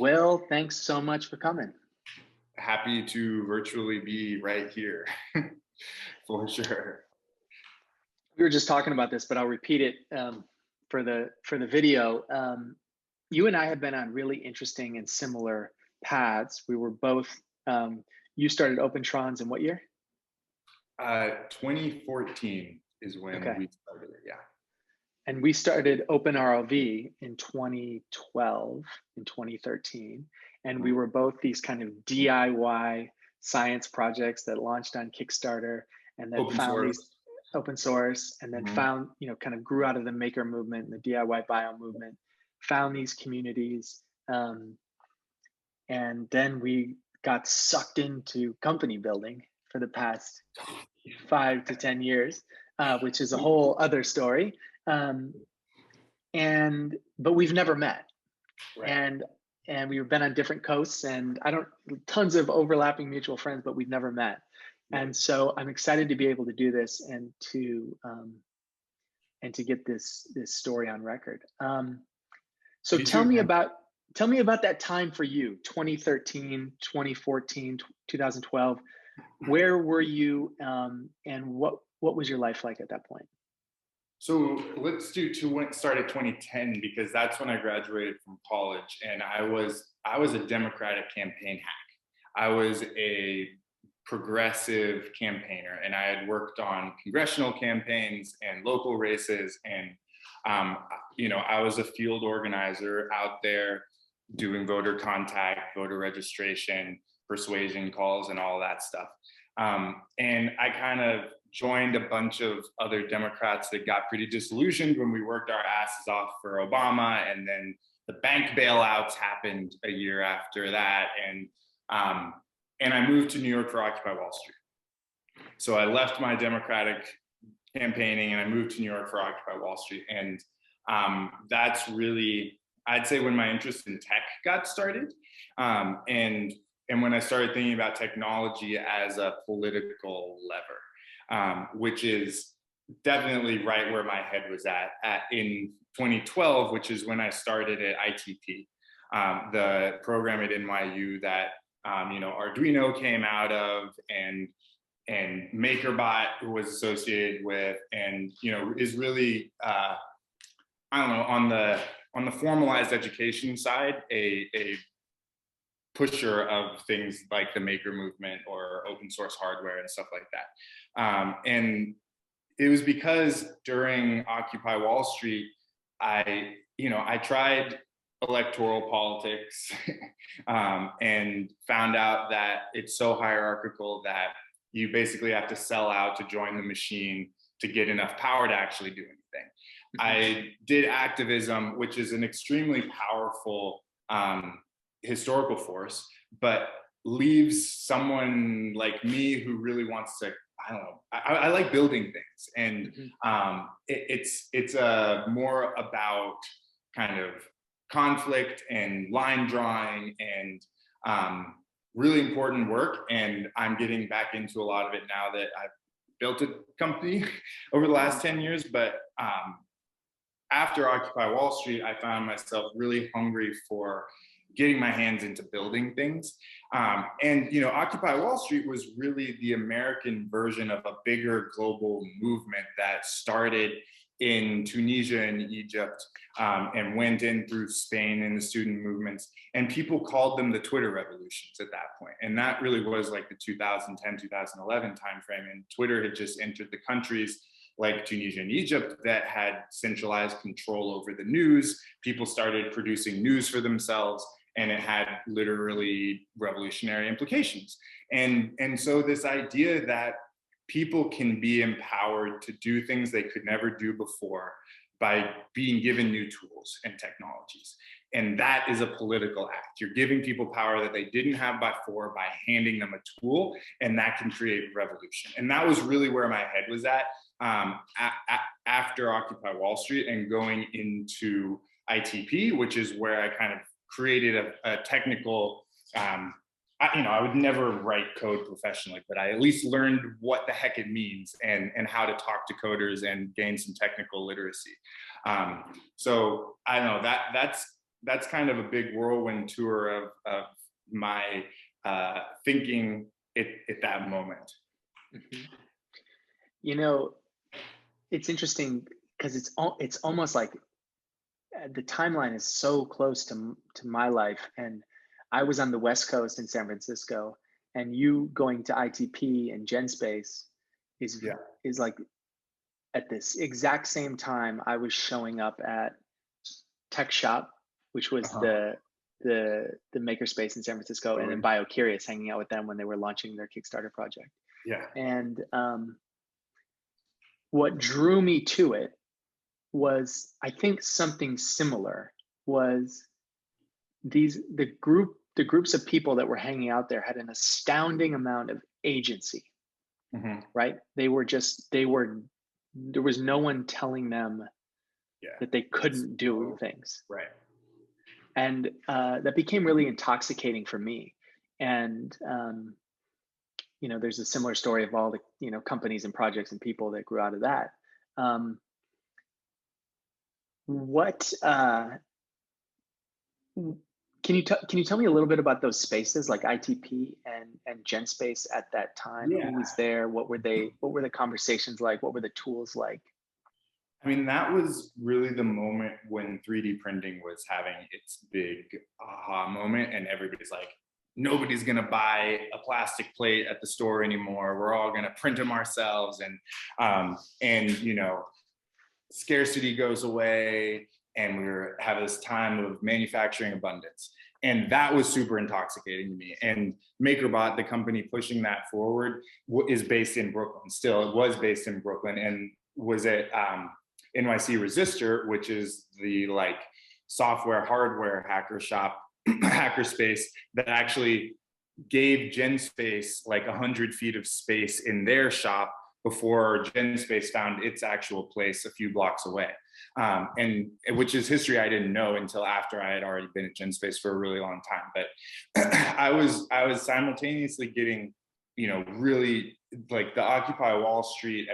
Will, thanks so much for coming. Happy to virtually be right here for sure. We were just talking about this, but I'll repeat it for the video. You and I have been on really interesting and similar paths. We were both. You started Opentrons in what year? 2014 is when Okay, we started it. Yeah. and we started OpenROV in 2012, in 2013, and we Mhm. were both these kind of DIY science projects that launched on Kickstarter and that Open found these source. open source and then Mhm. found, kind of grew out of the maker movement and the DIY bio movement, found these communities, and then we got sucked into company building for the past 5 to 10 years, which is a whole other story. Um, and but we've never met, Right. and we've been on different coasts, and I don't tons of overlapping mutual friends, but we've never met. Right. And so I'm excited to be able to do this and to get this story on record. So Me too, man. tell me about that time for you, 2013, 2014, 2012. Where were you, and what was your life like at that point? So let's do start at 2010 because that's when I graduated from college, and I was a Democratic campaign hack. I was a progressive campaigner, and I had worked on congressional campaigns and local races, and um, I was a field organizer out there doing voter contact, voter registration, persuasion calls, and all that stuff. And I kind of joined a bunch of other Democrats that got pretty disillusioned when we worked our asses off for Obama, and then the bank bailouts happened a year after that, and I moved to New York for Occupy Wall Street. So I left my Democratic campaigning and I moved to New York for Occupy Wall Street, and that's really, I'd say, when my interest in tech got started, and when I started thinking about technology as a political lever, which is definitely right where my head was at in 2012, which is when I started at ITP, the program at NYU that Arduino came out of, and MakerBot was associated with, and is really I don't know, on the formalized education side, a pusher of things like the maker movement or open source hardware and stuff like that. And it was because during Occupy Wall Street, I tried electoral politics, and found out that it's so hierarchical that you basically have to sell out to join the machine to get enough power to actually do anything. Mhm. I did activism, which is an extremely powerful historical force, but leaves someone like me who really wants to, I don't know, I like building things, and Mhm. it's more about kind of conflict and line drawing and really important work. And I'm getting back into a lot of it now that I've built a company over the last Mhm. 10 years. But after Occupy Wall Street, I found myself really hungry for getting my hands into building things. And Occupy Wall Street was really the American version of a bigger global movement that started in Tunisia and Egypt, and went in through Spain and the student movements. And people called them the Twitter revolutions at that point. And that really was like the 2010, 2011 timeframe. And Twitter had just entered the countries like Tunisia and Egypt that had centralized control over the news. People started producing news for themselves, and it had literally revolutionary implications. And so this idea that people can be empowered to do things they could never do before by being given new tools and technologies. And that is a political act. You're giving people power that they didn't have before by handing them a tool, and that can create revolution. And that was really where my head was at, after Occupy Wall Street and going into ITP, which is where I kind of created a technical, I would never write code professionally, but I at least learned what the heck it means, and how to talk to coders and gain some technical literacy. So I don't know, that's kind of a big whirlwind tour of my thinking at that moment. Mhm. You know, it's interesting because it's almost like the timeline is so close to my life, and I was on the West Coast in San Francisco, and you going to ITP and GenSpace is Yeah. is like at this exact same time I was showing up at Tech Shop, which was Uh-huh. the makerspace in San Francisco, and then Totally. BioCurious, hanging out with them when they were launching their Kickstarter project. Yeah. And what drew me to it was, I think, something similar. Was the groups of people that were hanging out there had an astounding amount of agency, Hmm. right? They were there was no one telling them Yeah. that they couldn't do So, things, right. and that became really intoxicating for me. And there's a similar story of all the companies and projects and people that grew out of that. um, what can you tell me a little bit about those spaces like ITP and GenSpace at that time? Who Yeah. was there? What were the conversations like? What were the tools like? I mean, that was really the moment when 3D printing was having its big aha moment, and everybody's like, nobody's gonna buy a plastic plate at the store anymore. We're all gonna print them ourselves, and scarcity goes away, and have this time of manufacturing abundance. And that was super intoxicating to me. And MakerBot, the company pushing that forward, is based in Brooklyn. Still, it was based in Brooklyn, and was at NYC Resistor, which is the like software hardware hacker shop, hackerspace that actually gave GenSpace like 100 feet of space in their shop before GenSpace found its actual place a few blocks away. And which is history I didn't know until after I had already been at GenSpace for a really long time. But I was simultaneously getting, really like the Occupy Wall Street,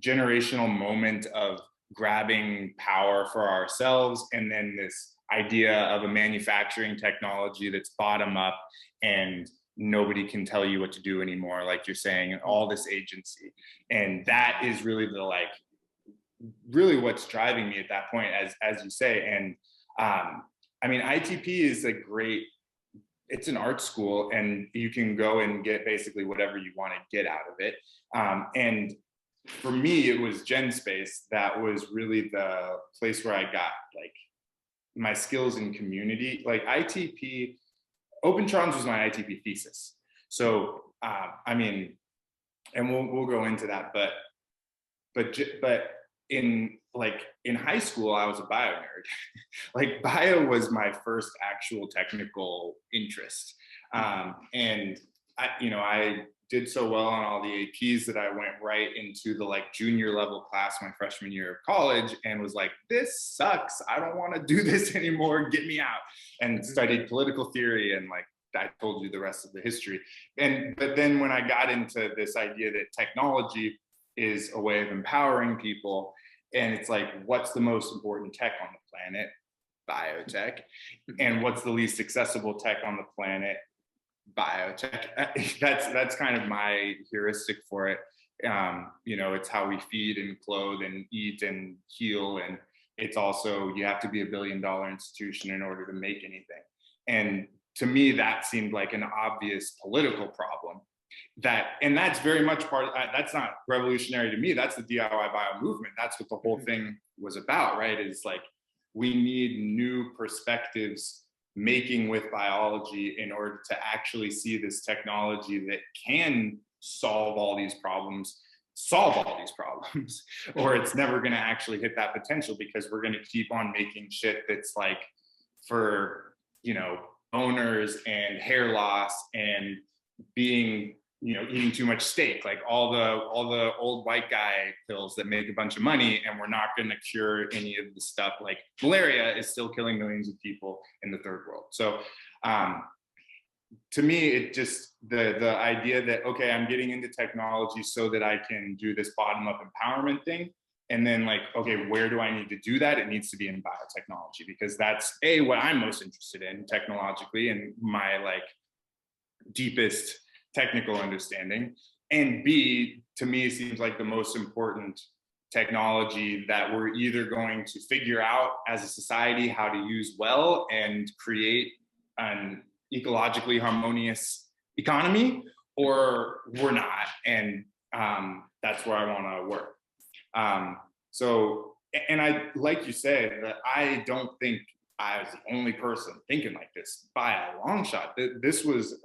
generational moment of grabbing power for ourselves, and then this idea of a manufacturing technology that's bottom up, and nobody can tell you what to do anymore, like you're saying, and all this agency. And that is really really what's driving me at that point, as you say. And I mean, ITP is it's an art school, and you can go and get basically whatever you want to get out of it. And for me, it was GenSpace that was really the place where I got like my skills in community. Like ITP, Opentrons was my ITP thesis. So I mean, and we'll go into that, but in high school, I was a bio nerd. Like bio was my first actual technical interest, and I did so well on all the APs that I went right into the like junior level class my freshman year of college, and was like, this sucks. I don't want to do this anymore. Get me out. And studied political theory, and like I told you the rest of the history. But then when I got into this idea that technology is a way of empowering people, and it's like, what's the most important tech on the planet? Biotech. And what's the least accessible tech on the planet? Biotech. That's kind of my heuristic for it. It's how we feed and clothe and eat and heal, and it's also, you have to be a $1 billion institution in order to make anything. And to me, that seemed like an obvious political problem. And that's very much that's not revolutionary to me. That's the DIY bio movement. That's what the whole thing was about, right? Is like, we need new perspectives making with biology in order to actually see this technology that can solve all these problems, or it's never going to actually hit that potential, because we're going to keep on making shit that's like for owners and hair loss and being eating too much steak, like all the old white guy pills that make a bunch of money, and we're not going to cure any of the stuff. Like malaria is still killing millions of people in the third world. So to me, it just the idea that, okay, I'm getting into technology so that I can do this bottom up empowerment thing, And then like, okay, where do I need to do that? It needs to be in biotechnology, because that's A, what I'm most interested in technologically and my like deepest technical understanding. And B, to me, it seems like the most important technology that we're either going to figure out as a society how to use well and create an ecologically harmonious economy, or we're not. And that's where I want to work. So, and I, like you said, that I don't think I was the only person thinking like this by a long shot. This was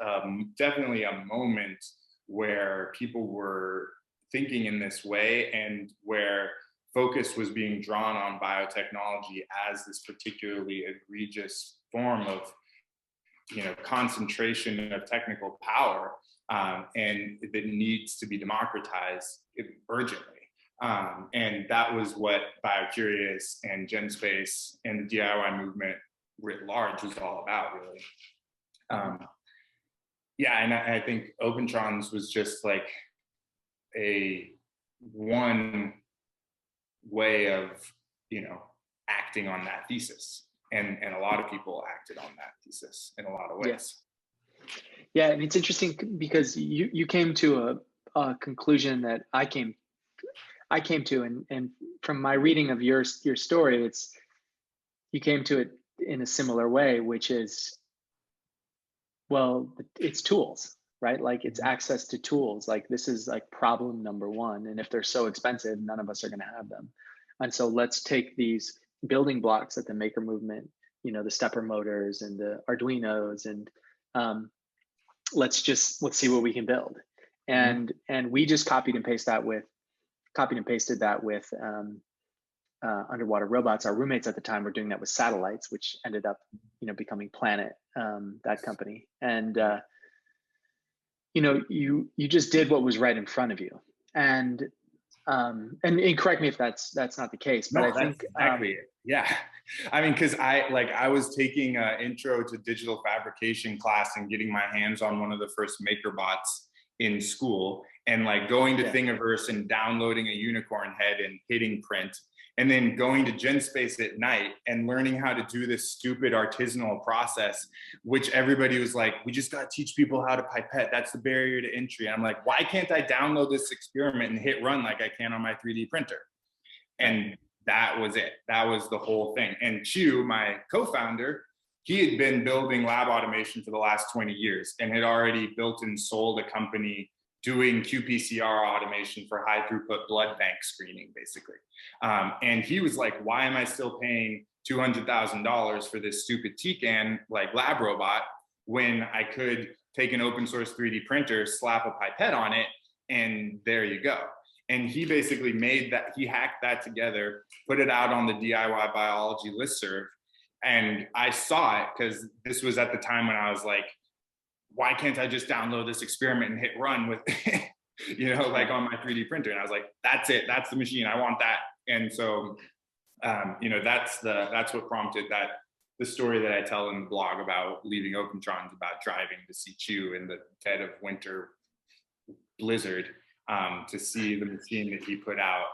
definitely a moment where people were thinking in this way, and where focus was being drawn on biotechnology as this particularly egregious form of, you know, concentration of technical power, and that needs to be democratized urgently. And that was what BioCurious and GenSpace and the DIY movement writ large was all about, really. Yeah, and I think Opentrons was just like a one way of, you know, acting on that thesis. And a lot of people acted on that thesis in a lot of ways. Yeah, and it's interesting because you came to a conclusion that I came to, and from my reading of your story, you came to it in a similar way, which is, well, it's tools, right? Like it's access to tools. Like this is like problem number one, and if they're so expensive, none of us are going to have them. And so let's take these building blocks that the maker movement, you know, the stepper motors and the Arduinos, and let's see what we can build. And we just copied and pasted that with underwater robots. Our roommates at the time were doing that with satellites, which ended up, you know, becoming Planet, that company. And you know, you just did what was right in front of you. And correct me if that's not the case, but No, I think exactly it. Yeah. I mean, because I was taking an intro to digital fabrication class and getting my hands on one of the first maker bots in school, and like going to Thingiverse and downloading a unicorn head and hitting print, and then going to GenSpace at night and learning how to do this stupid artisanal process, which everybody was like, we just got to teach people how to pipette. That's the barrier to entry. And I'm like, why can't I download this experiment and hit run like I can on my 3D printer? And that was it. That was the whole thing. And Chu, my co-founder, he had been building lab automation for the last 20 years and had already built and sold a company doing qPCR automation for high throughput blood bank screening, basically. And he was like, why am I still paying $200,000 for this stupid TCAN like lab robot when I could take an open source 3D printer, slap a pipette on it, and there you go. And he basically he hacked that together, put it out on the DIY biology listserv. And I saw it because this was at the time when I was like, why can't I just download this experiment and hit run with, you know, like on my 3D printer? And I was like, that's it. That's the machine. I want that. And so, you know, that's what prompted the story that I tell in the blog about leaving Opentrons, about driving to see Chu in the dead of winter blizzard, to see the machine that he put out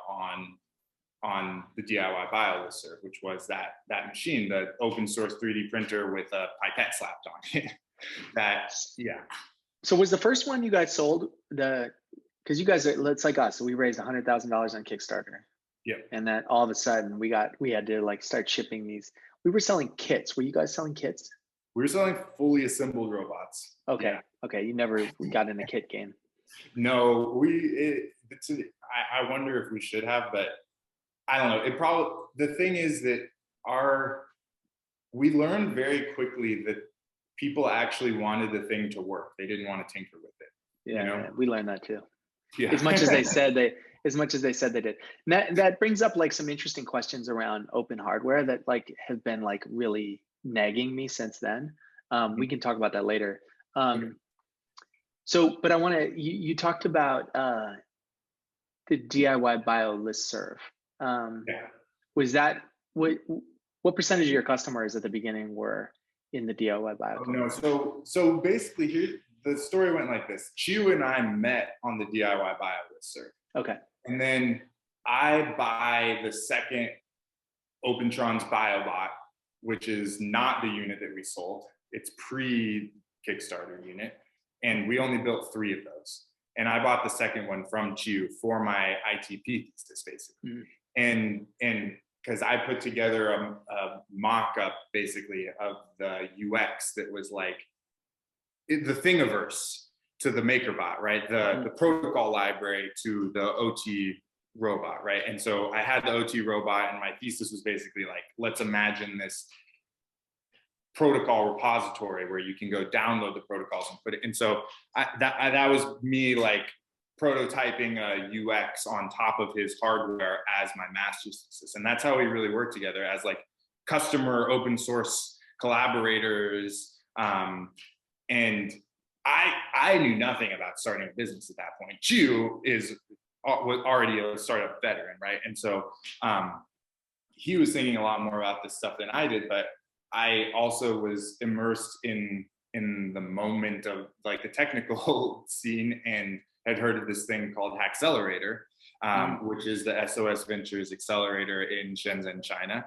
on the DIY bio listserv, which was that machine, the open source 3D printer with a pipette slapped on it. So was the first one you guys sold because you guys are, it's like us, so we raised $100,000 on Kickstarter. Yep. And then all of a sudden we had to like start shipping these. We were selling kits. Were you guys selling kits? We were selling fully assembled robots. Okay. Yeah. Okay. You never got in the kit game. No, I wonder if we should have, but I don't know. The thing is that we learned very quickly that people actually wanted the thing to work. They didn't want to tinker with it. Yeah, you know? Yeah, we learned that too. Yeah. As much as they said they did. And that brings up like some interesting questions around open hardware that like have been like really nagging me since then. We can talk about that later. So, but I want to, you talked about the DIY bio listserv. Was that, what percentage of your customers at the beginning were in the DIY bio? No, so basically the story went like this. Chu and I met on the DIY bio listserv. Okay. And then I buy the second Opentrons biobot, which is not the unit that we sold. It's pre-Kickstarter unit. And we only built 3 of those. And I bought the second one from Chew for my ITP thesis, basically. And because I put together a mock-up, basically, of the UX that was like the Thingiverse to the MakerBot, right? The protocol library to the OT robot, right? And so I had the OT robot, and my thesis was basically like, let's imagine this protocol repository where you can go download the protocols and put it. And so that was me like prototyping a UX on top of his hardware as my master's thesis. And that's how we really worked together as like customer open source collaborators. And I knew nothing about starting a business at that point. Chew was already a startup veteran, right? And so he was thinking a lot more about this stuff than I did, but I also was immersed in the moment of like the technical scene, and had heard of this thing called Hackcelerator, which is the SOS Ventures accelerator in Shenzhen, China,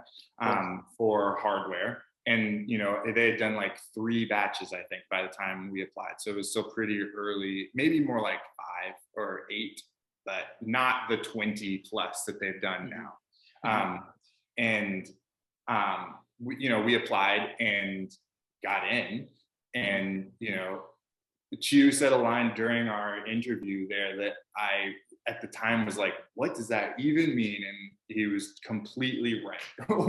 for hardware. And they had done like 3 batches, I think, by the time we applied. So it was still pretty early, maybe more like 5 or 8, but not the 20 plus that they've done now. We applied and got in, and Chew said a line during our interview there that I at the time was like, what does that even mean? And he was completely right,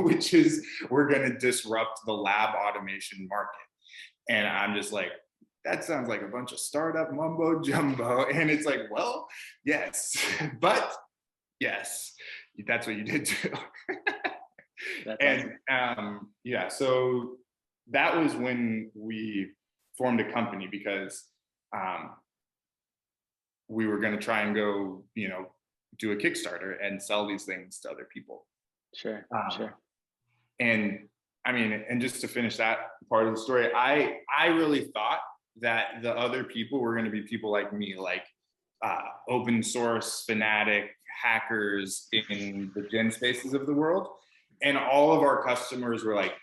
which is we're going to disrupt the lab automation market. And I'm just like, that sounds like a bunch of startup mumbo jumbo. And it's like, well, yes, but yes, that's what you did too. And so that was when we formed a company, because we were going to try and go, do a Kickstarter and sell these things to other people. Sure. And I mean, and just to finish that part of the story, I really thought that the other people were going to be people like me, like open source fanatic hackers in the gen spaces of the world. And all of our customers were like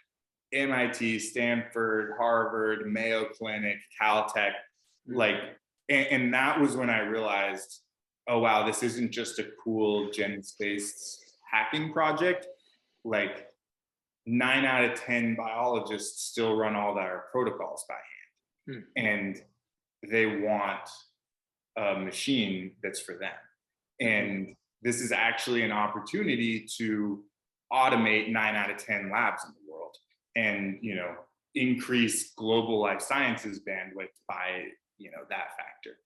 MIT, Stanford, Harvard, Mayo Clinic, Caltech, like, and that was when I realized, oh wow, this isn't just a cool gen space hacking project. Like 9 out of 10 biologists still run all their protocols by hand, and they want a machine that's for them. And this is actually an opportunity to automate 9 out of 10 labs in the world, and increase global life sciences bandwidth by that factor.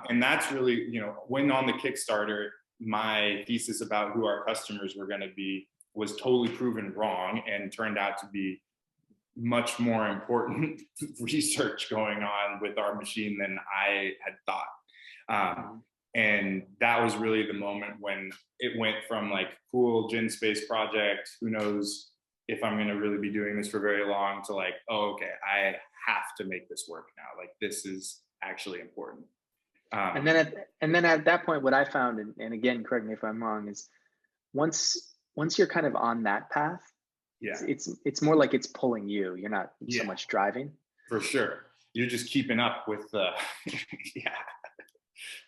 And that's really, when on the Kickstarter, my thesis about who our customers were going to be was totally proven wrong, and turned out to be much more important research going on with our machine than I had thought. And that was really the moment when it went from like cool gen space project, who knows if I'm going to really be doing this for very long, to like, oh, okay, I have to make this work now. Like, this is actually important. And then at that point, what I found, and again, correct me if I'm wrong, is once you're kind of on that path, it's more like it's pulling you. You're not so much driving. For sure. You're just keeping up with the,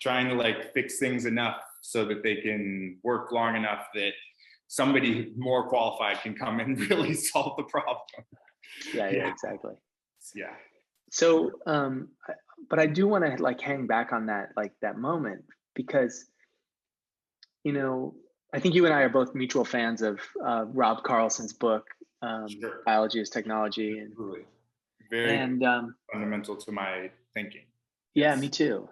trying to like fix things enough so that they can work long enough that somebody more qualified can come and really solve the problem. Yeah, exactly. Yeah. So, but I do want to like hang back on that, like that moment, because, I think you and I are both mutual fans of Rob Carlson's book, Biology is Technology. And very fundamental to my thinking. Yeah, me too.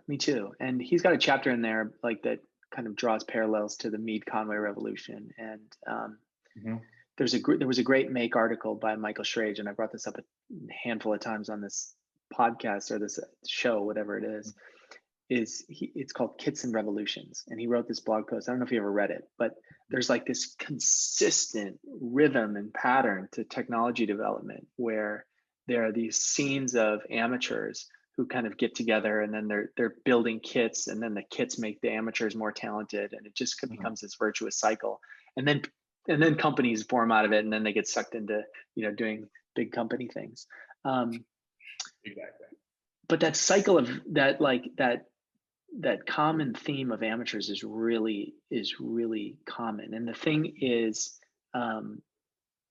And he's got a chapter in there like that kind of draws parallels to the Mead-Conway revolution. And there was a great Make article by Michael Schrage, and I brought this up a handful of times on this podcast or this show, whatever it is. It's called Kits and Revolutions, and he wrote this blog post. I don't know if you ever read it, but there's like this consistent rhythm and pattern to technology development where there are these scenes of amateurs who kind of get together, and then they're building kits, and then the kits make the amateurs more talented, and it just Mhm. becomes this virtuous cycle. And then companies form out of it, and then they get sucked into doing big company things. Um, Exactly. but that cycle of that, like that common theme of amateurs is really common. And um,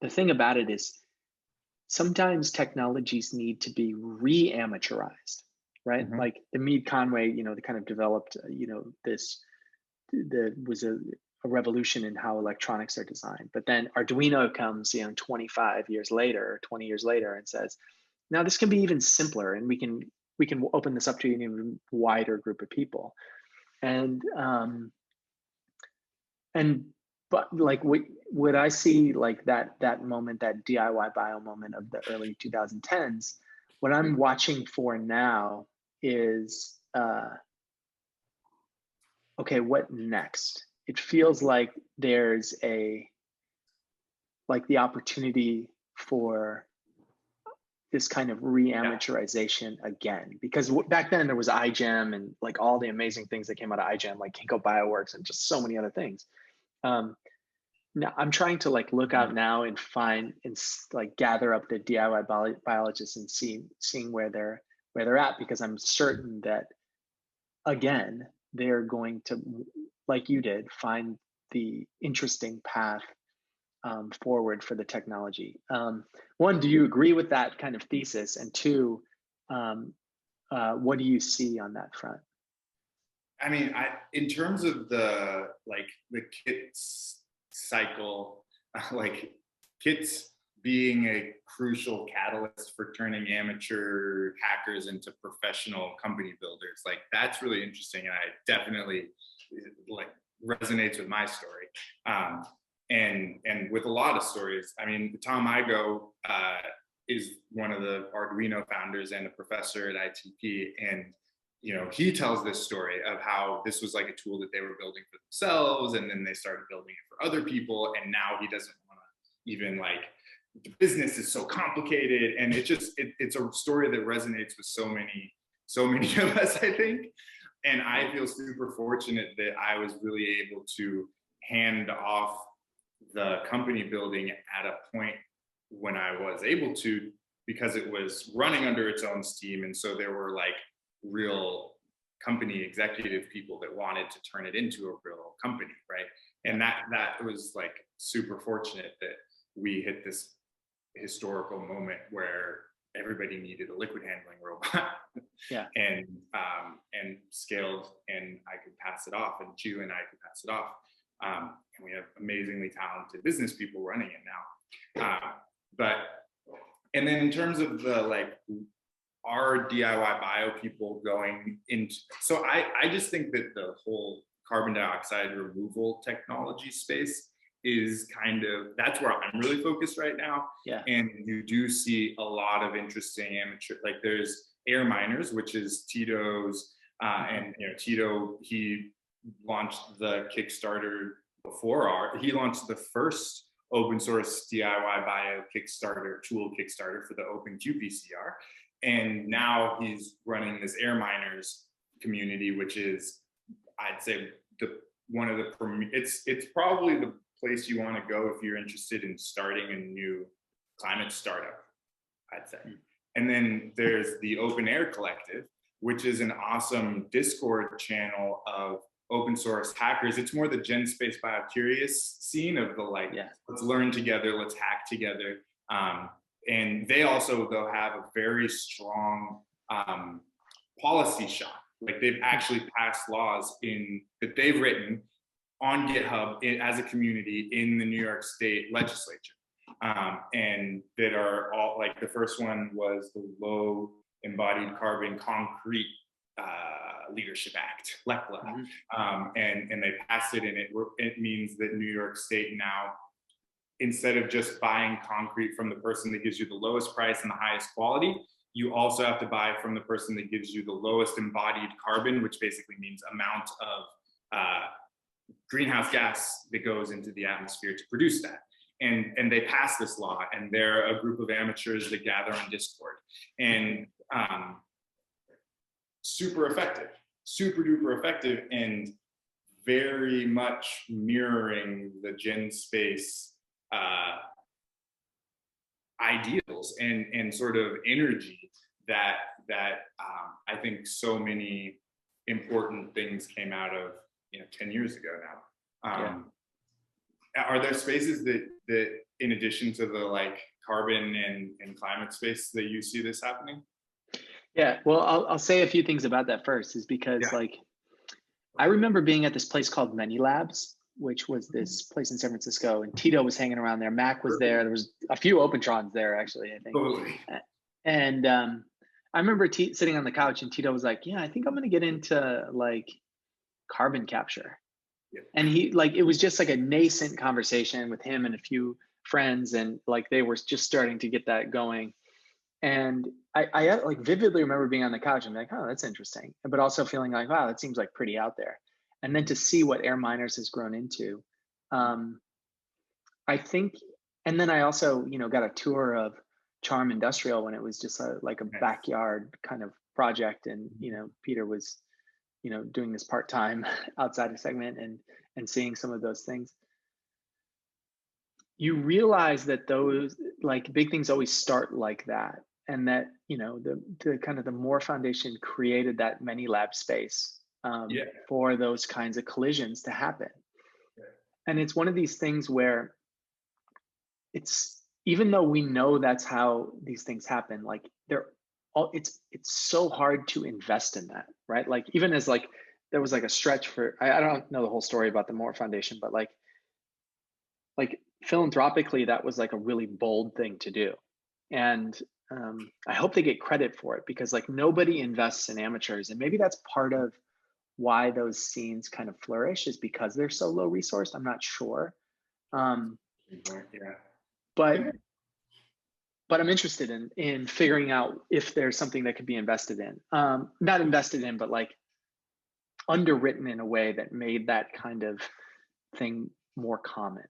the thing about it is sometimes technologies need to be re-amateurized, right? Mhm. Like the Mead Conway, they kind of developed, this there was a revolution in how electronics are designed. But then Arduino comes, 25 years later or 20 years later and says, now this can be even simpler, and we can open this up to an even wider group of people. And but like what I see, like that moment, that DIY bio moment of the early 2010s, what I'm watching for now is okay, what next? It feels like there's the opportunity for this kind of Yeah. re-amateurization again, because back then there was iGEM and like all the amazing things that came out of iGEM, like Ginkgo Bioworks and just so many other things. um, Now I'm trying to like look Mhm. out now and find and like gather up the DIY biologists and seeing where they're at, because I'm certain that again they're going to, like you did, find the interesting path forward for the technology. One, do you agree with that kind of thesis? And two, um, what do you see on that front? I mean, in terms of the kits cycle, like kits being a crucial catalyst for turning amateur hackers into professional company builders, like that's really interesting, and I definitely like resonates with my story, um, and with a lot of stories. I mean, Tom Igo is one of the Arduino founders and a professor at ITP, and he tells this story of how this was like a tool that they were building for themselves, and then they started building it for other people, and now he doesn't want to even like, the business is so complicated, and it's a story that resonates with so many of us, I think. And I feel super fortunate that I was really able to hand off the company building at a point when I was able to, because it was running under its own steam. And so there were like real company executive people that wanted to turn it into a real company, right? And that was like super fortunate that we hit this historical moment where everybody needed a liquid handling robot. Yeah. And scaled, and I could pass it off, and Ju and I could pass it off. And we have amazingly talented business people running it now. But and then in terms of the like our DIY bio people going into, so I just think that the whole carbon dioxide removal technology space is kind of, that's where I'm really focused right now. Yeah. And you do see a lot of interesting amateur, like there's Air Miners, which is Tito's, and Tito, he launched the Kickstarter he launched the first open source DIY bio Kickstarter for the Open QPCR. And now he's running this Air Miners community, which is, I'd say, it's probably the place you want to go if you're interested in starting a new climate startup, I'd say. And then there's the Open Air Collective, which is an awesome Discord channel of open source hackers. It's more the Gen Space Biocurious scene of the like, let's learn together, let's hack together. And they also, though, have a very strong policy shot. Like they've actually passed laws that they've written on GitHub as a community in the New York State legislature. And that are all, like the first one was the Low Embodied Carbon Concrete Leadership Act, LECLA. And they passed it, and it means that New York State now, instead of just buying concrete from the person that gives you the lowest price and the highest quality, you also have to buy from the person that gives you the lowest embodied carbon, which basically means amount of greenhouse gas that goes into the atmosphere to produce that. And they passed this law, and they're a group of amateurs that gather on Discord. And super effective, super duper effective, and very much mirroring the Gen space ideals and sort of energy that I think so many important things came out of 10 years ago now. Are there spaces that in addition to the like carbon and climate space that you see this happening? Yeah, well, I'll say a few things about that first, is because Yeah. like I remember being at this place called Many Labs, which was this place in San Francisco, and Tito was hanging around there. Mac was there. There was a few Opentrons there, actually, I think. Totally. And I remember sitting on the couch, and Tito was like, "Yeah, I think I'm going to get into like carbon capture." Yeah. And he like, it was just like a nascent conversation with him and a few friends, and like they were just starting to get that going. And I like vividly remember being on the couch and like, oh, that's interesting, but also feeling like, wow, that seems like pretty out there. And then to see what Air Miners has grown into, I think. And then I also, got a tour of Charm Industrial when it was just like a backyard kind of project, and Peter was, doing this part time outside of segment, and seeing some of those things. You realize that those like big things always start like that, and that the kind of the Moore Foundation created that Many Lab space for those kinds of collisions to happen. And it's one of these things where it's, even though we know that's how these things happen, like it's so hard to invest in that, right? Like even as like there was like a stretch for, I don't know the whole story about the Moore Foundation, but like philanthropically, that was like a really bold thing to do. And I hope they get credit for it, because like nobody invests in amateurs. And maybe that's part of why those scenes kind of flourish, is because they're so low resourced. I'm not sure. But I'm interested in figuring out if there's something that could be invested in. Not invested in, but like underwritten in a way that made that kind of thing more common.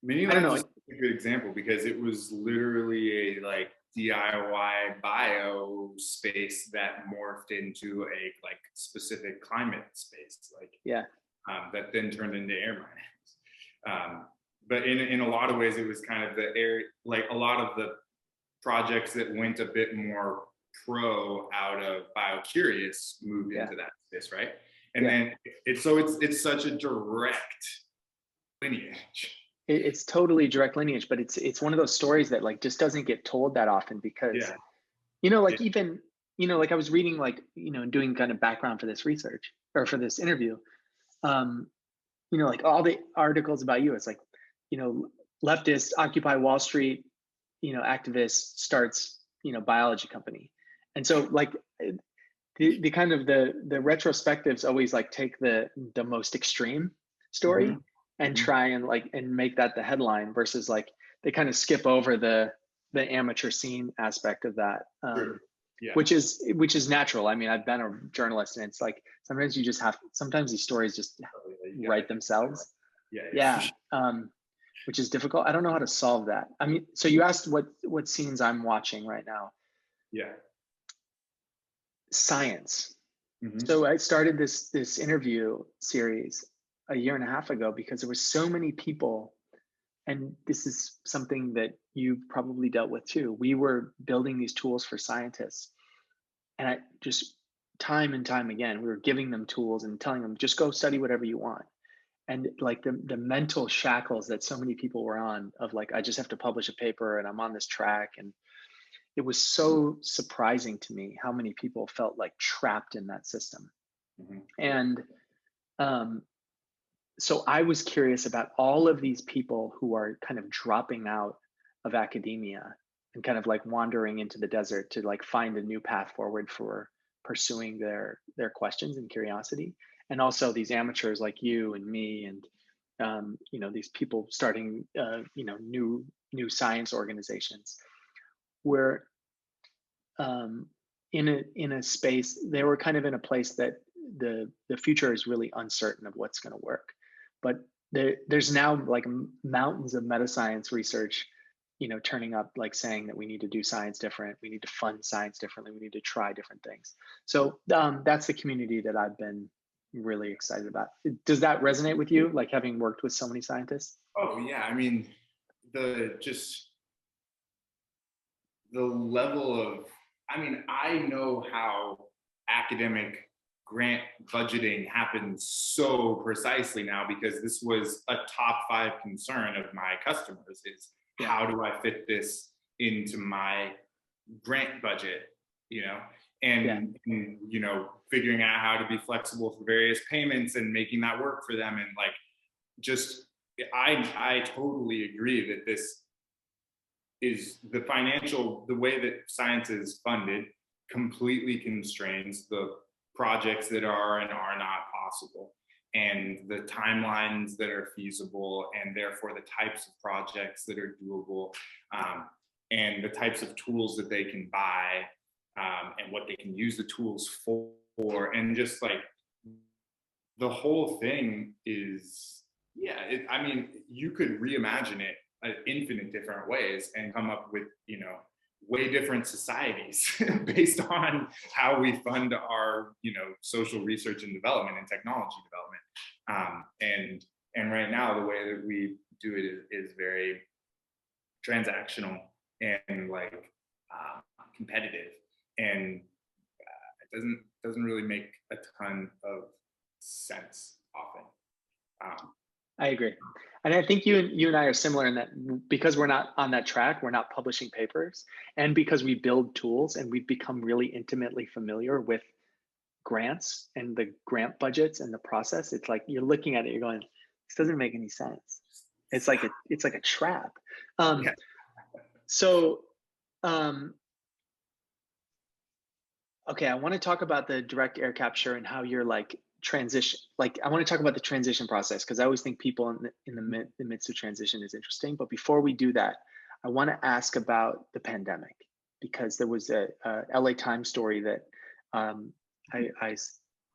Many Labs is a good example, because it was literally a like DIY bio space that morphed into a like specific climate space, like that then turned into Air Miners. But in a lot of ways, it was kind of the air, like a lot of the projects that went a bit more pro out of BioCurious moved into that space, right? And then it's such a direct lineage. It's totally direct lineage, but it's one of those stories that like just doesn't get told that often, because even like I was reading, like doing kind of background for this research or for this interview, like all the articles about you, it's like leftist Occupy Wall Street activist starts biology company. And so like the kind of the retrospectives always like take the most extreme story and try and like and make that the headline, versus like they kind of skip over the amateur scene aspect of that, which is natural. I mean, I've been a journalist, and it's like sometimes you just have, sometimes these stories just write themselves. Which is difficult. I don't know how to solve that. I mean, so you asked what scenes I'm watching right now. Science. So I started this interview series a year and a half ago because there were so many people, and this is something that you've probably dealt with too. We were building these tools for scientists, and I just time and time again, we were giving them tools and telling them, just go study whatever you want. And like the mental shackles that so many people were on, of like, I just have to publish a paper and I'm on this track. And it was so surprising to me how many people felt like trapped in that system. And so I was curious about all of these people who are kind of dropping out of academia and kind of like wandering into the desert to like find a new path forward for pursuing their questions and curiosity. And also these amateurs like you and me, and these people starting new science organizations, where in a space, they were kind of in a place that the future is really uncertain of what's going to work. But there's now like mountains of meta science research turning up like saying that we need to do science different, we need to fund science differently, we need to try different things. So that's the community that I've been really excited about. Does that resonate with you, like having worked with so many scientists? Oh yeah, I mean, the just the level of, I mean, I know how academic grant budgeting happens so precisely now, because this was a top 5 concern of my customers is, Yeah. how do I fit this into my grant budget, you know, Yeah. and figuring out how to be flexible for various payments and making that work for them. And like, just, I totally agree that this is the way that science is funded completely constrains the projects that are and are not possible, and the timelines that are feasible, and therefore the types of projects that are doable, and the types of tools that they can buy, and what they can use the tools for. And just like, the whole thing is, yeah, I mean, you could reimagine it infinite different ways and come up with, way different societies based on how we fund our, social research and development and technology development. And right now, the way that we do it is very transactional and like competitive, and it doesn't really make a ton of sense often. I agree. And I think you and I are similar in that, because we're not on that track, we're not publishing papers, and because we build tools and we've become really intimately familiar with grants and the grant budgets and the process. It's like you're looking at it, you're going, this doesn't make any sense. It's like a trap. Yeah. So okay, I want to talk about the direct air capture and how you're like transition. Like, I want to talk about the transition process, because I always think people in the midst of transition is interesting. But before we do that, I want to ask about the pandemic, because there was a LA Times story that I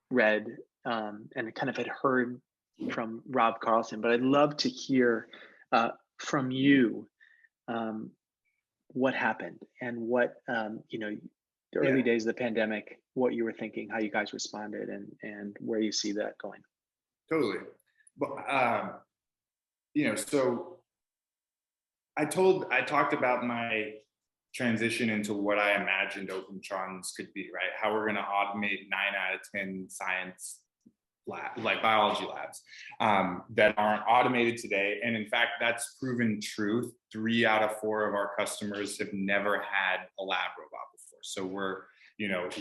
read and kind of had heard from Rob Carlson, but I'd love to hear from you what happened and what the Yeah, early days of the pandemic, what you were thinking, how you guys responded, and where you see that going. totally. But so I talked about my transition into what I imagined Opentrons could be, right? How we're going to automate 9 out of 10 science like biology labs that aren't automated today. And in fact, that's proven true. 3 out of 4 of our customers have never had a lab robot before. So we're,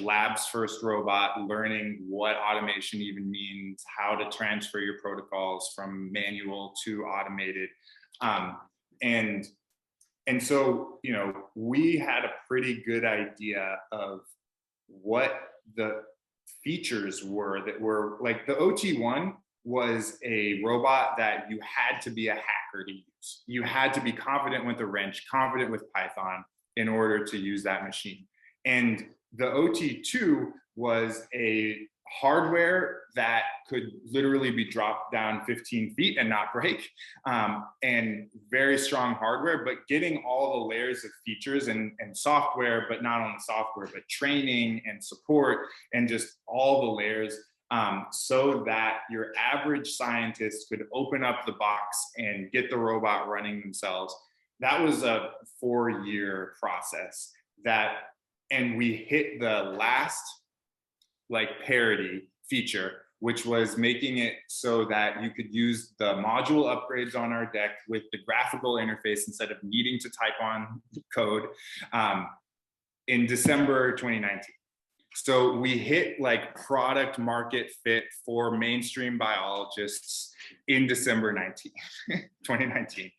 lab's first robot, learning what automation even means, how to transfer your protocols from manual to automated. And so, we had a pretty good idea of what the features were that were like, the OT1 was a robot that you had to be a hacker to use. You had to be confident with a wrench, confident with Python in order to use that machine. And the OT2 was a hardware that could literally be dropped down 15 feet and not break, and very strong hardware, but getting all the layers of features and software, but not only software, but training and support and just all the layers, so that your average scientist could open up the box and get the robot running themselves. That was a 4-year process and we hit the last parity feature, which was making it so that you could use the module upgrades on our deck with the graphical interface instead of needing to type on code, in December 2019. So we hit product market fit for mainstream biologists in December 2019.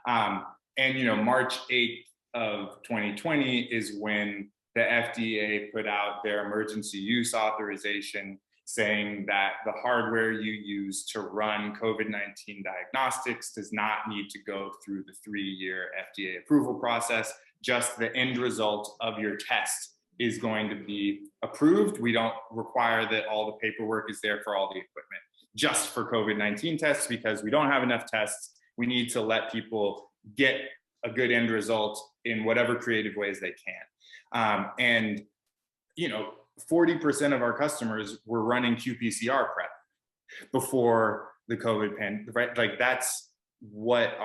And March 8th of 2020 is when the FDA put out their emergency use authorization, saying that the hardware you use to run COVID-19 diagnostics does not need to go through the 3-year FDA approval process. Just the end result of your test is going to be approved. We don't require that all the paperwork is there for all the equipment, just for COVID-19 tests, because we don't have enough tests. We need to let people get a good end result in whatever creative ways they can. And, 40% of our customers were running qPCR prep before the COVID pandemic, right? Like that's what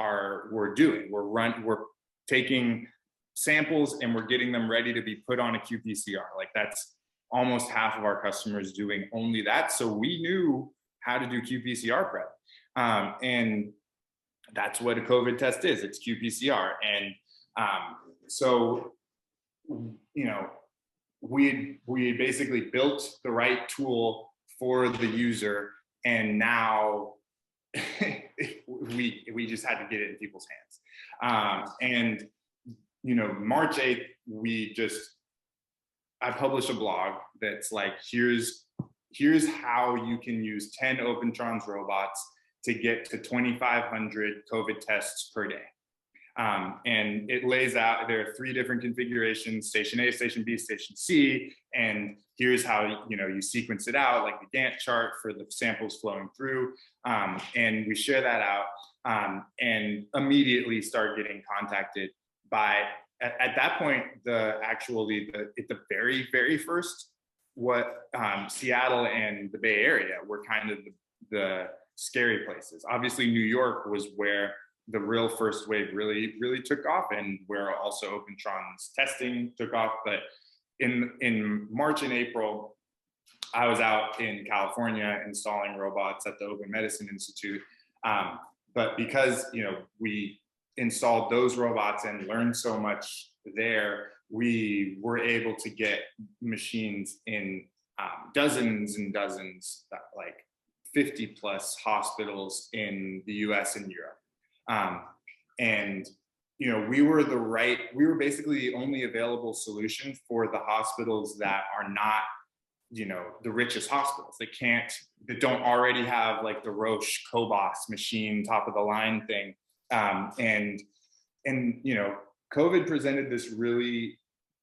we're doing. We're taking samples and we're getting them ready to be put on a qPCR. Like that's almost half of our customers doing only that. So we knew how to do qPCR prep. And that's what a COVID test is. It's qPCR. And so, we basically built the right tool for the user, and now we just had to get it in people's hands. And March 8th, I published a blog that's like, here's how you can use 10 Opentrons robots to get to 2,500 COVID tests per day. And it lays out, there are 3 different configurations: Station A, Station B, Station C. And here's how, you sequence it out, like the Gantt chart for the samples flowing through. And we share that out, and immediately start getting contacted by, at that point, the very, very first, Seattle and the Bay Area were kind of the scary places. Obviously, New York was where the real first wave really, really took off, and where also Opentrons testing took off. But in March and April, I was out in California installing robots at the Open Medicine Institute. But because we installed those robots and learned so much there, we were able to get machines in dozens and dozens, like 50 plus hospitals in the US and Europe. And we were basically the only available solution for the hospitals that are not, the richest hospitals. That don't already have like the Roche Cobas machine, top of the line thing. And COVID presented this really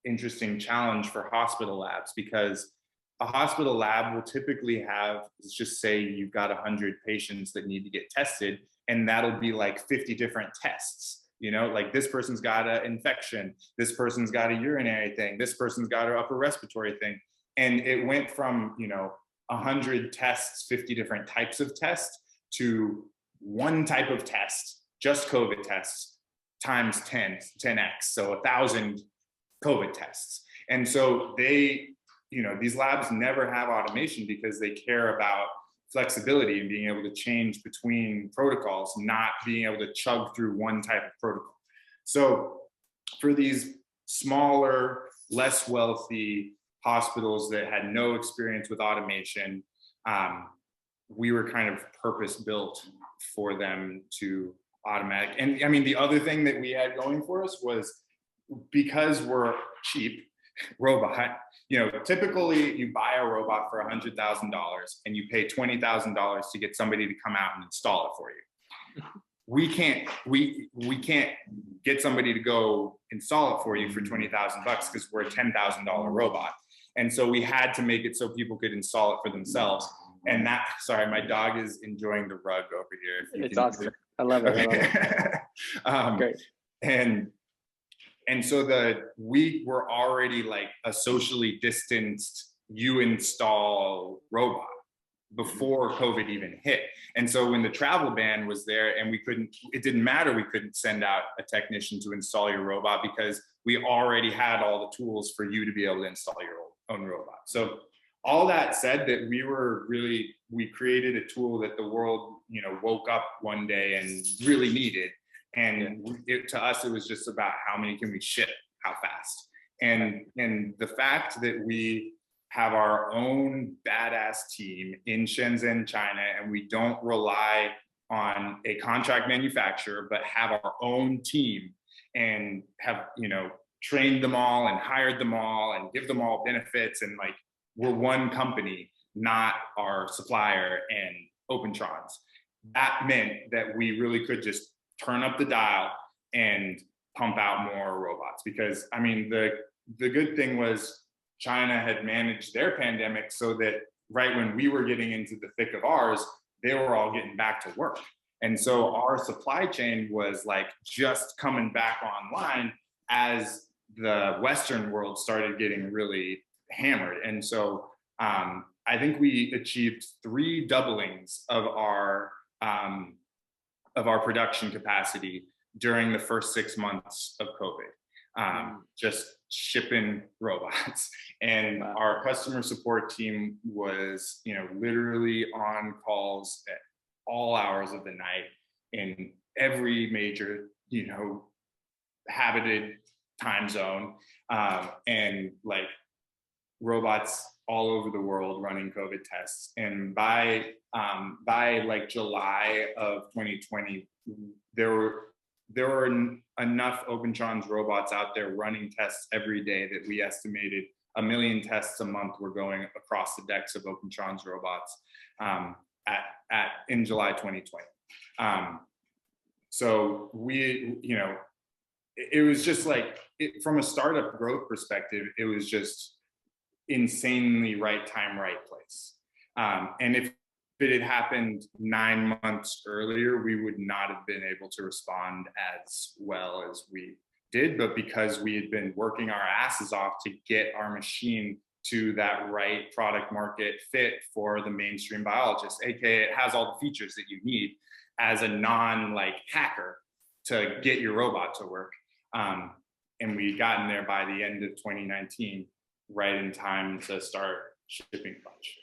interesting challenge for hospital labs, because a hospital lab will typically have, let's just say you've got 100 patients that need to get tested, and that'll be like 50 different tests. Like this person's got an infection, this person's got a urinary thing, this person's got an upper respiratory thing. And it went from, 100 tests, 50 different types of tests, to one type of test, just COVID tests, times 10x. So 1,000 COVID tests. And so these labs never have automation because they care about flexibility and being able to change between protocols, not being able to chug through one type of protocol. So for these smaller, less wealthy hospitals that had no experience with automation, we were kind of purpose built for them to automatic. And I mean, the other thing that we had going for us was, because we're cheap robot, typically you buy a robot for $100,000 and you pay $20,000 to get somebody to come out and install it for you. We can't get somebody to go install it for you for $20,000 because we're a $10,000 robot. And so we had to make it so people could install it for themselves. And sorry, my dog is enjoying the rug over here. It's awesome. I love it. Okay. I love it. Great. And so we were already like a socially distanced, you install robot before COVID even hit. And so when the travel ban was there and it didn't matter, we couldn't send out a technician to install your robot because we already had all the tools for you to be able to install your own robot. So all that said, that we created a tool that the world, woke up one day and really needed. And to us, it was just about how many can we ship, how fast. And the fact that we have our own badass team in Shenzhen, China, and we don't rely on a contract manufacturer, but have our own team and have, trained them all and hired them all and give them all benefits. And like, we're one company, not our supplier and Opentrons. That meant that we really could just turn up the dial and pump out more robots. Because I mean, the good thing was China had managed their pandemic so that right when we were getting into the thick of ours, they were all getting back to work. And so our supply chain was like just coming back online as the Western world started getting really hammered. And so I think we achieved 3 doublings of our production capacity during the first 6 months of COVID, just shipping robots. And Wow. our customer support team was, literally on calls at all hours of the night in every major, habited time zone, and like robots all over the world running COVID tests. And by like July of 2020, there were enough Opentrons robots out there running tests every day that we estimated 1 million tests a month were going across the decks of Opentrons robots in July 2020. So we, it was just like, from a startup growth perspective, it was just insanely right time, right place. And if it had happened 9 months earlier, we would not have been able to respond as well as we did. But because we had been working our asses off to get our machine to that right product market fit for the mainstream biologist, aka it has all the features that you need as a hacker to get your robot to work. And we'd gotten there by the end of 2019, right in time to start shipping bunch.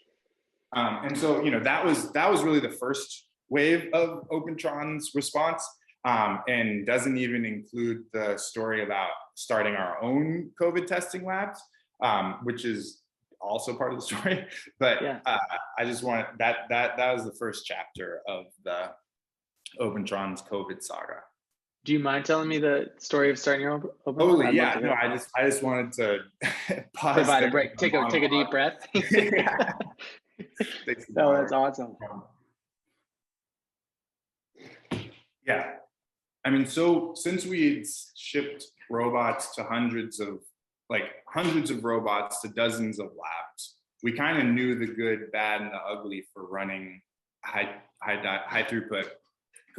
And so, that was really the first wave of Opentron's response, and doesn't even include the story about starting our own COVID testing labs, which is also part of the story. But Yeah. I just want that was the first chapter of the Opentron's COVID saga. Do you mind telling me the story of starting your own Opentrons? Totally, yeah. No, I just wanted to pause. Provide a break. Take a deep breath. Yeah. No, that's awesome. Yeah. I mean, so since we shipped robots to hundreds of robots to dozens of labs, we kind of knew the good, bad, and the ugly for running high throughput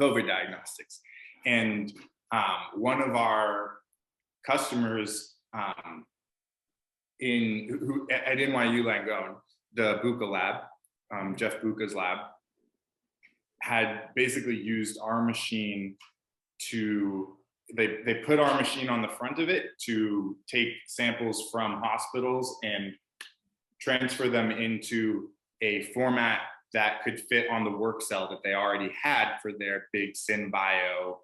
COVID diagnostics. And one of our customers at NYU Langone, the Buca lab, Jeff Buca's lab, had basically used our machine they put our machine on the front of it to take samples from hospitals and transfer them into a format that could fit on the work cell that they already had for their big SynBio.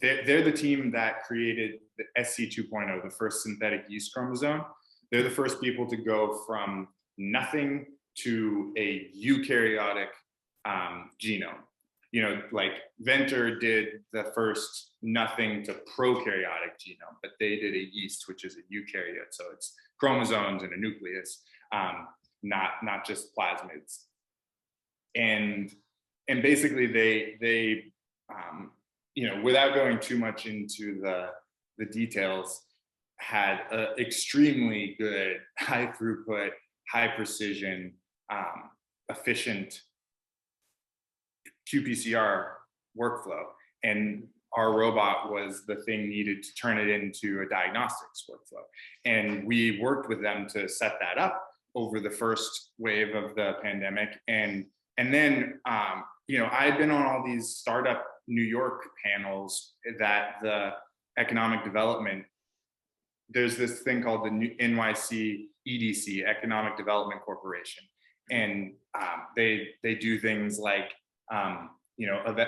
They're the team that created the SC 2.0, the first synthetic yeast chromosome. They're the first people to go from nothing to a eukaryotic genome. Like Venter did the first nothing to prokaryotic genome, but they did a yeast, which is a eukaryote. So it's chromosomes and a nucleus, not just plasmids. And basically they without going too much into the details, had an extremely good, high throughput, high precision, efficient qPCR workflow. And our robot was the thing needed to turn it into a diagnostics workflow. And we worked with them to set that up over the first wave of the pandemic. And then, I had been on all these startup New York panels that the economic development, there's this thing called the NYC EDC, Economic Development Corporation. And they do things like,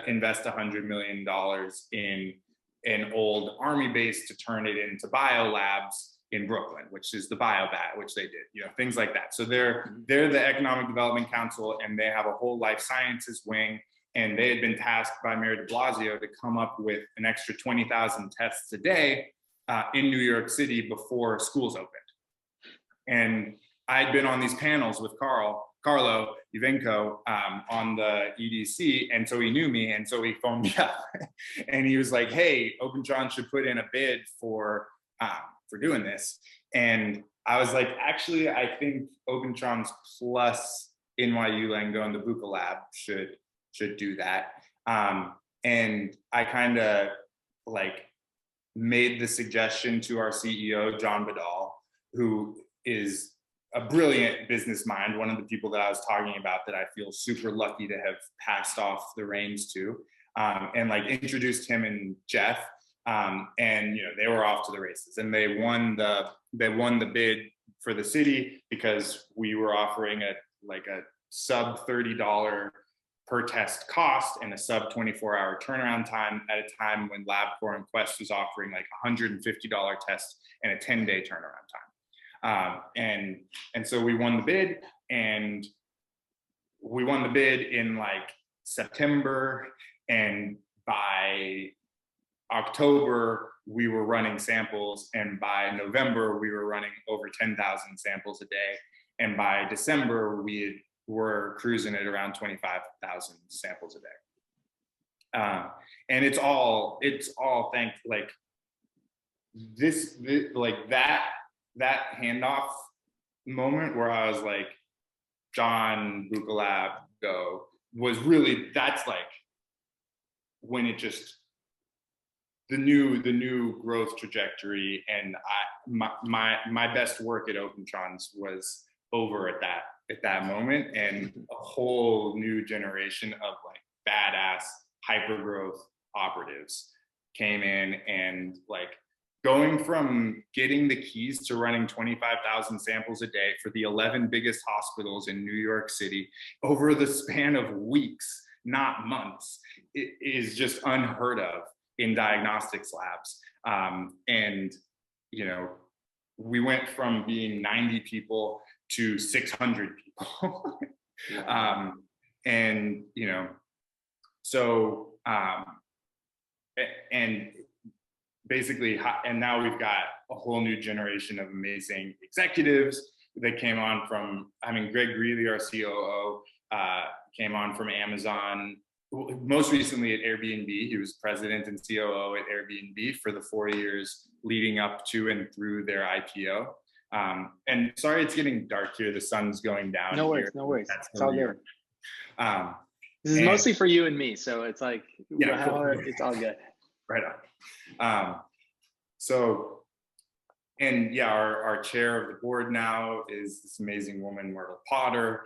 invest $100 million in an old army base to turn it into biolabs in Brooklyn, which is the BioBat, which they did, things like that. So they're the Economic Development Council, and they have a whole life sciences wing. And they had been tasked by Mayor de Blasio to come up with an extra 20,000 tests a day in New York City before schools opened. And I'd been on these panels with Carlo Ivenco on the EDC, and so he knew me, and so he phoned me up, and he was like, "Hey, Opentrons should put in a bid for doing this." And I was like, "Actually, I think Opentrons plus NYU Langone, the Buca lab, should do that." And I kind of like made the suggestion to our CEO, John Badal, who is a brilliant business mind, one of the people that I was talking about that I feel super lucky to have passed off the reins to, and like introduced him and Jeff, and they were off to the races, and they won the bid for the city because we were offering a sub $30 per test cost and a sub 24-hour turnaround time at a time when LabCorp and Quest was offering like $150 test and a 10-day turnaround time. And so we won the bid, and we won the bid in like September, and by October we were running samples, and by November we were running over 10,000 samples a day, and by December we were cruising at around 25,000 samples a day. And it's all thanks like this like that handoff moment where I was like, John, Bukalab, go, was really, that's like when it just, the new growth trajectory. And my best work at Opentrons was over at that moment, and a whole new generation of like badass hyper growth operatives came in, and like going from getting the keys to running 25,000 samples a day for the 11 biggest hospitals in New York City over the span of weeks, not months, it is just unheard of in diagnostics labs. And we went from being 90 people to 600 people. And so and basically, and now we've got a whole new generation of amazing executives that came on from, Greg Greeley, our COO, came on from Amazon, most recently at Airbnb. He was president and COO at Airbnb for the 4 years leading up to and through their IPO. And sorry, it's getting dark here. The sun's going down. No worries, here. no worries. That's it's all good. This is and, mostly for you and me, so it's like, yeah, cool. It's all good. Right on. And yeah, our chair of the board now is this amazing woman, Myrtle Potter,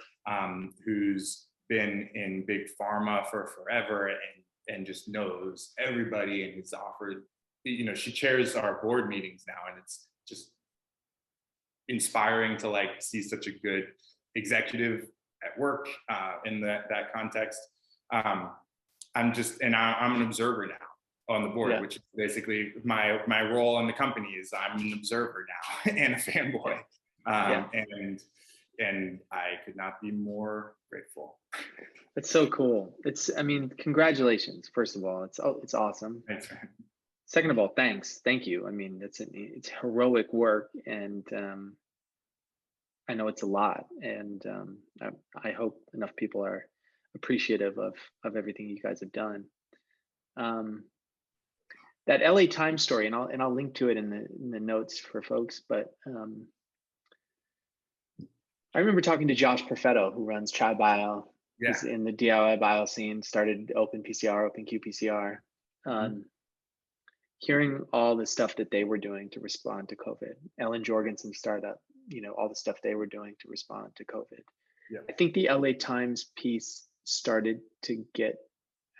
who's been in big pharma for forever and just knows everybody, and has offered, she chairs our board meetings now, and it's just inspiring to like see such a good executive at work in that context. I'm an observer now on the board, which is basically my role in the company is I'm an observer now and a fanboy. And I could not be more grateful. It's so cool. Congratulations, first of all. It's awesome. Thanks, man. Second of all, thank you. It's heroic work, and I know it's a lot, and I hope enough people are appreciative of everything you guys have done. That LA Times story, and I'll link to it in the notes for folks, but I remember talking to Josh Perfetto, who runs TriBio. Yeah. He's in the DIY bio scene, started OpenPCR, OpenQPCR. Hearing all the stuff that they were doing to respond to COVID, Ellen Jorgensen's startup, all the stuff they were doing to respond to COVID. Yeah. I think the LA Times piece started to get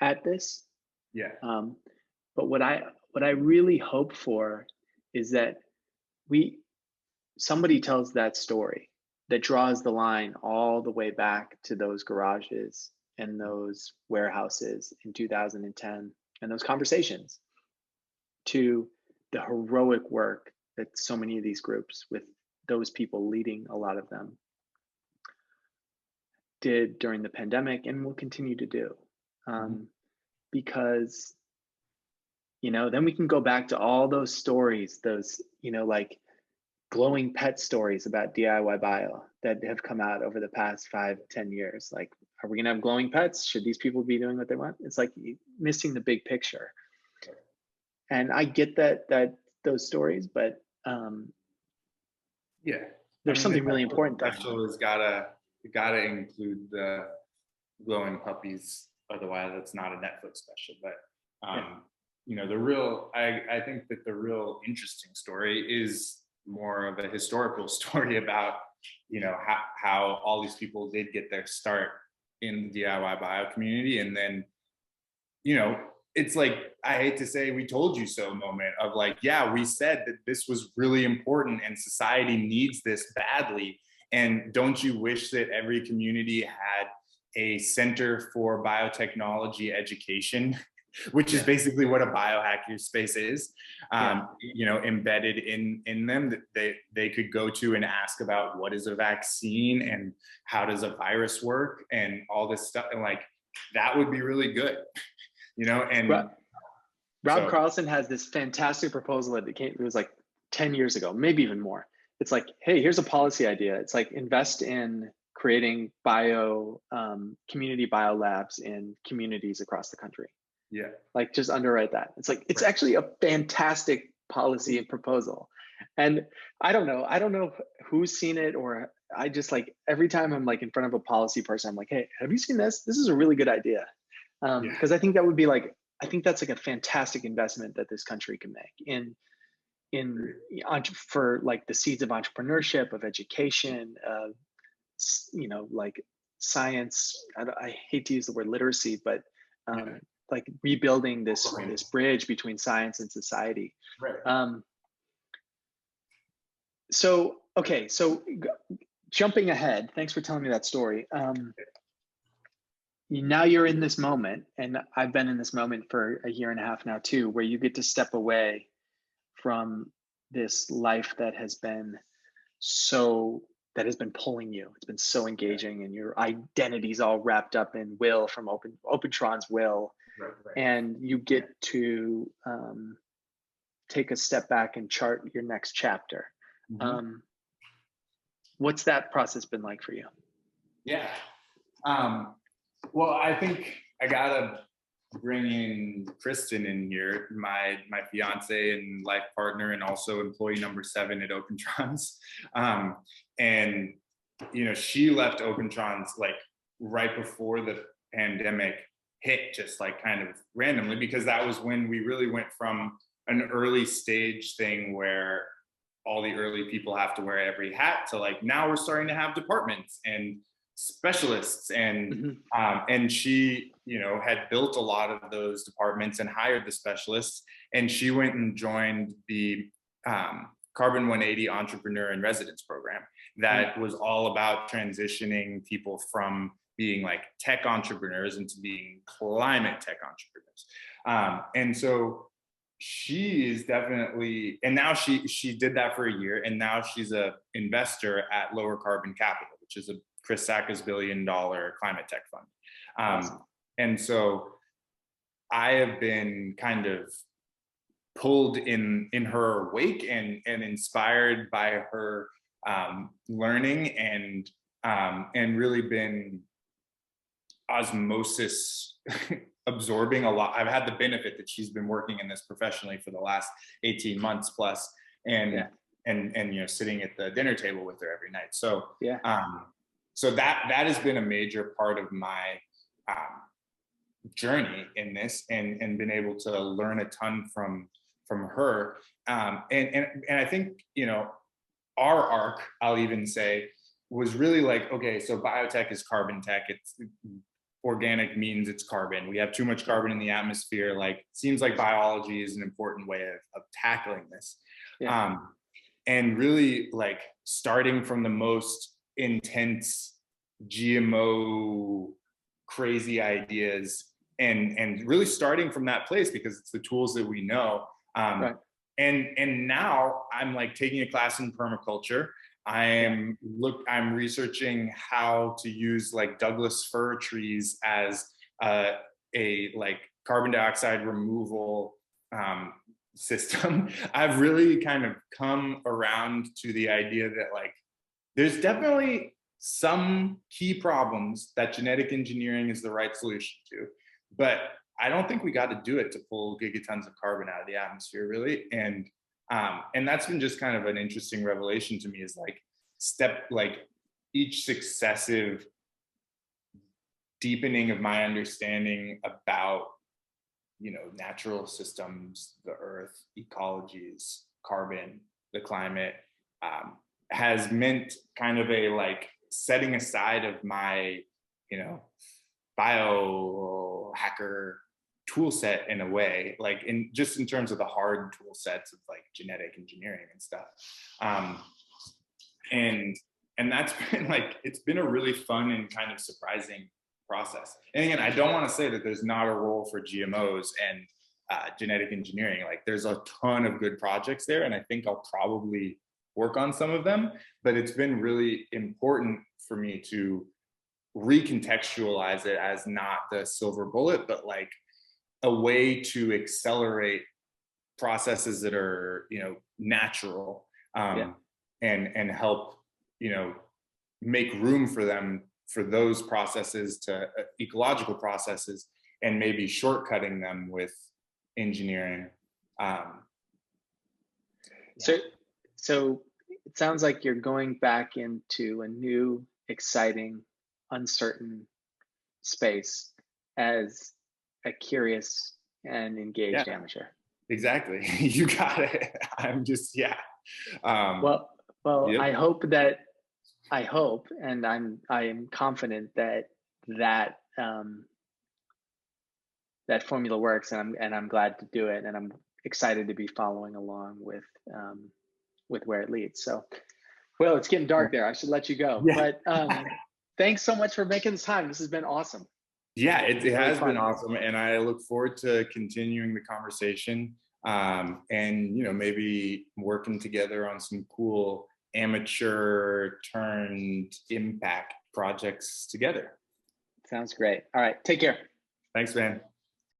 at this. Yeah. But what I really hope for is that somebody tells that story that draws the line all the way back to those garages and those warehouses in 2010 and those conversations, to the heroic work that so many of these groups, with those people leading a lot of them, did during the pandemic and will continue to do. Because then we can go back to all those stories, those like glowing pet stories about DIY bio that have come out over the past 5-10 years. Like, are we gonna have glowing pets? Should these people be doing what they want? It's like missing the big picture. And I get that those stories, but there's something really important. Special has gotta include the glowing puppies otherwise it's not a Netflix special. But Yeah. I think that the real interesting story is more of a historical story about how all these people did get their start in the DIY bio community. And then it's like, I hate to say we told you so moment of like, yeah, we said that this was really important and society needs this badly. And don't you wish that every community had a center for biotechnology education, which is basically what a biohacker space is, embedded in them, that they could go to and ask about what is a vaccine and how does a virus work and all this stuff. And like, that would be really good. And Rob Carlson has this fantastic proposal that it was like 10 years ago, maybe even more. It's like, hey, here's a policy idea. It's like invest in creating community biolabs in communities across the country. Yeah. Like just underwrite that. It's like, it's actually a fantastic policy and proposal. And I don't know who's seen it, or I just like, every time I'm like in front of a policy person, I'm like, hey, have you seen this? This is a really good idea. Because I think that would be like, I think that's like a fantastic investment that this country can make for like the seeds of entrepreneurship, of education, like science. I hate to use the word literacy, but like rebuilding this bridge between science and society. Right. So jumping ahead, thanks for telling me that story. Now you're in this moment, and I've been in this moment for a year and a half now too, where you get to step away from this life that has been pulling you. It's been so engaging, and your identity's all wrapped up in Will from Opentrons Will. Right. And you get to take a step back and chart your next chapter. Mm-hmm. What's that process been like for you? Yeah. Well, I think I gotta bring in Kristen in here, my fiance and life partner, and also employee number 7 at Opentrons. And she left Opentrons like right before the pandemic hit, just like kind of randomly, because that was when we really went from an early stage thing where all the early people have to wear every hat to like, now we're starting to have departments and specialists, and and she had built a lot of those departments and hired the specialists, and she went and joined the Carbon 180 Entrepreneur in Residence program that was all about transitioning people from being like tech entrepreneurs into being climate tech entrepreneurs. And so she is definitely, and now she did that for a year, and now she's a investor at Lower Carbon Capital, which is a Chris Sacca's $1 billion climate tech fund. Awesome. And so I have been kind of pulled in her wake and inspired by her learning, and really been osmosis absorbing a lot. I've had the benefit that she's been working in this professionally for the last 18 months plus, and sitting at the dinner table with her every night. So so that has been a major part of my journey in this, and been able to learn a ton from her. And I think our arc, I'll even say, was really like, okay, so biotech is carbon tech. It's organic means it's carbon. We have too much carbon in the atmosphere. Like, seems like biology is an important way of tackling this. And really like starting from the most intense GMO crazy ideas, and really starting from that place, because it's the tools that we know. And now I'm like taking a class in permaculture. I'm researching how to use like Douglas fir trees as a like carbon dioxide removal system. I've really kind of come around to the idea that like there's definitely some key problems that genetic engineering is the right solution to, but I don't think we got to do it to pull gigatons of carbon out of the atmosphere, really. And that's been just kind of an interesting revelation to me, is like each successive deepening of my understanding about, natural systems, the earth, ecologies, carbon, the climate, has meant kind of a like setting aside of my, you know, biohacker tool set in a way, like in terms of the hard tool sets of like genetic engineering and stuff. Um, and and that's been like, it's been a really fun and kind of surprising process. And again, I don't want to say that there's not a role for GMOs and genetic engineering. Like there's a ton of good projects there, and I think I'll probably work on some of them, but it's been really important for me to recontextualize it as not the silver bullet, but like a way to accelerate processes that are, natural, Yeah. and help, make room for them, for those processes to ecological processes, and maybe shortcutting them with engineering. Um, So, so it sounds like you're going back into a new, exciting, uncertain space as a curious and yeah, engaged amateur. exactly. You got it. I'm just, yeah. Um, Well, well, yep. I hope, and I am confident that that that formula works, and I'm glad to do it, and I'm excited to be following along with where it leads. So, well, it's getting dark there. I should let you go, Yeah. but thanks so much for making this time. This has been awesome. Yeah, it Really has been fun. awesome, and I look forward to continuing the conversation, and maybe working together on some cool amateur turned impact projects together. Sounds great. All right, take care. Thanks, man.